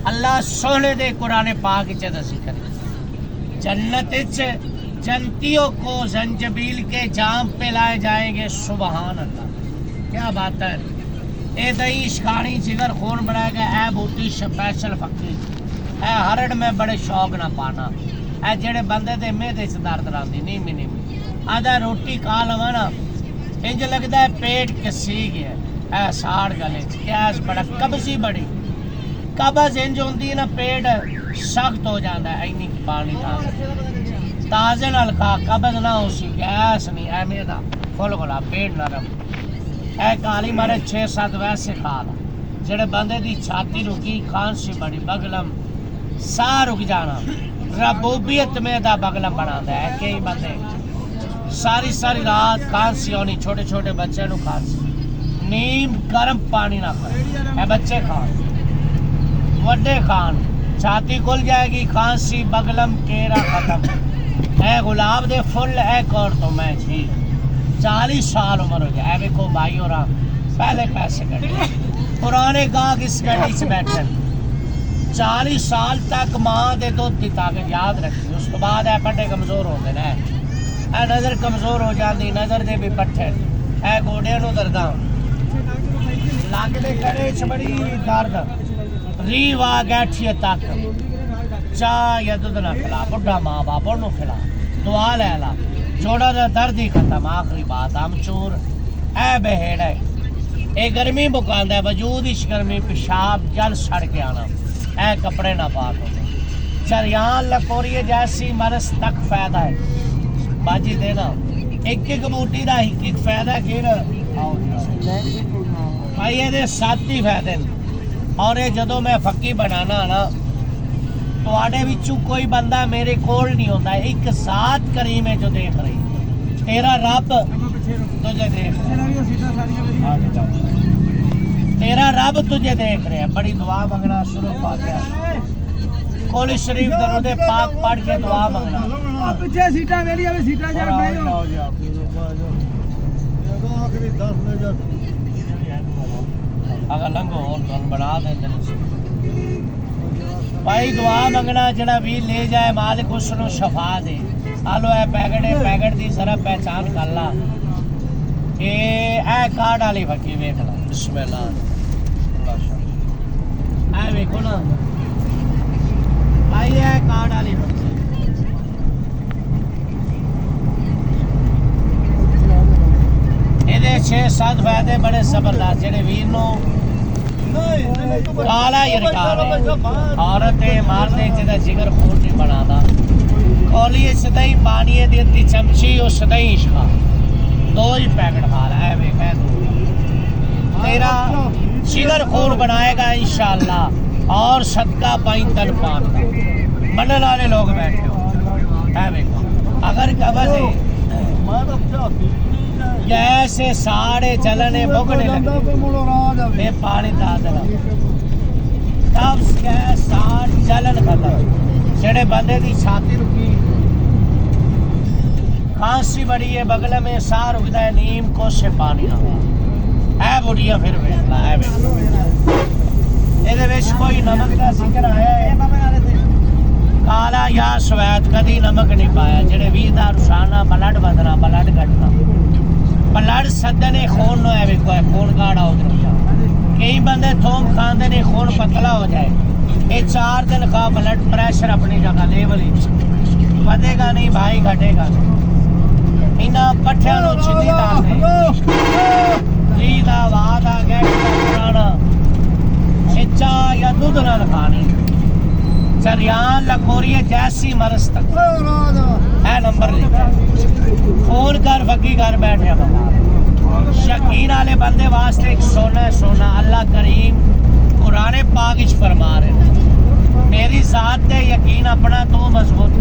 अल्लाह सोने दे कुरान पाक च दसी करे जन्नत जन्नतियों को जंजबील के जाम पे लाए जाएंगे। सुबहान अल्लाह, क्या बात है। ए दही इश्कानी जिगर खून बनाएगा। ए बूटी स्पेशल फकीर ए हरड़ में बड़े शौक ना पाना। ए जेड़े बंदे दे मेदे च दर्द रहंदी नीमी आधा रोटी खा लवा ना इंज लगता है पेट कसी गया। ए साड़ गले च गैस बड़ा कब्जी बड़ी कब्ज इंज होंदी ना पेट सख्त हो जाता है। इन्नी पानी ताजे नाल खा कब्ज ना हो सी गैस नहीं एवें दा फुल गोला पेट नरम। ए काली मारे 6-7 वैसे खा ला जेड़े बंदे दी छाती रुकी खांसी बड़ी बगलम साह रुक जाना रबूबियत में दा बगलम बनाता है। कई बंदे सारी सारी रात खांसी होनी छोटे छोटे बच्चे नू खांसी नीम गर्म पानी ना खाए। ए बच्चे खान वड्डे खान छाती खुल जाएगी खांसी बगलम केरा खत्म। ए गुलाब दे फुल ए कौर तो मैं जी 40 साल उम्र हो गया। देखो भाई और पहले पैसे कटे पुराने गाहक इस गड्डी च बैठे 40 साल तक मां दे दुध की ताकत याद रखी। उस तो बाद ए पट्टे कमजोर होते हैं। ए नजर कमजोर हो जाती नजर दे भी पट्टे ए गोडियां नू दर्दां लग दे कड़े च बड़ी दर्द रीव आ गैठिए तक चाह या दूध ना खिला बुढ़ा माँ बाप नू खिला दुआ लै ला जोड़ा दा दर्द ही खत्म। आखिरी बात अमचूर ए बहेड़ है ए गर्मी मुकांदा है वजूद इस गर्मी पेशाब जल सड़ के आना ए कपड़े ना पाक हो चरियान लकोरिए जैसी मरस तक फायदा है बाजी देना एक एक बूटी का एक फायदा कि भाई ये 7 ही फायदे और ये जदों मैं फक्की बनाना ना तुहाडे विचों कोई बंदा मेरे कोल नहीं होता। एक साथ करीम है जो देख रही तेरा रब तुझे देख तेरा रब तुझे देख रहे हैं। बड़ी दुआ मंगना शुरू पा गया कोली शरीफ दरूद पाक पढ़ के दुआ मंगना पीछे सीटा मेरी अभी सीटा जा गई हो अगर लंघो और बना देंगे भाई दुआ मंगना जरा भी ले जाए मालिक उसनों शफा दे। आलो ए पैकेट दी जरा पहचान कर ला ए कार्ड वाली फकी वेख ला बिस्मिल्लाह ए वेखो ना भाई ए कार्ड वाली फकी एदे 6-7 फायदे बड़े जबरदस्त जेड़े वीर नो काला यरकार औरत मारने जिदा जिगर खून नहीं बनाता कौली सदाई पानी दी चमची और सदाई खा 2 ही पैकेट खा रहा है वे कह दो तेरा जिगर खून बनाएगा इंशाअल्लाह और सदका पाई तन पान मनने वाले लोग बैठे हो है वे अगर कबज जैसे साड़े चलने भुगने लगे पानी दादला तब साड़ चलन खत्म जेड़े बंदे की छाती रुकी खांसी बड़ी है बगल में साह रुकता है नीम को से पानी ना है बुढ़िया फिर वेखला है ये कोई नमक का जिक्र आया है काला या सवैत कदी नमक नहीं पाया जेड़े 20 दा रुसाना ब्लड बदना ब्लड घटना ब्लड सदने खून नो है खून गाढ़ा हो जाए। कई बंदे थोम खाते ने खून पतला हो जाए ये 4 दिन खा ब्लड प्रेशर अपनी जगह लेवल बढ़ेगा नहीं भाई घटेगा नहीं। इन्हां पट्ठियां नूं छिंदी डालदे जी दा वादा गैठा पुराना चाह या दूध नाल खानी चरियान लकोरिए जैसी मरस तक है नंबर लिखा फोन कर फकी घर बैठे शकीन वाले बंदे वास्ते एक सोना सोना अल्लाह करीम कुरान पाक विच फरमा रहे मेरी जात ते यकीन अपना तो मजबूत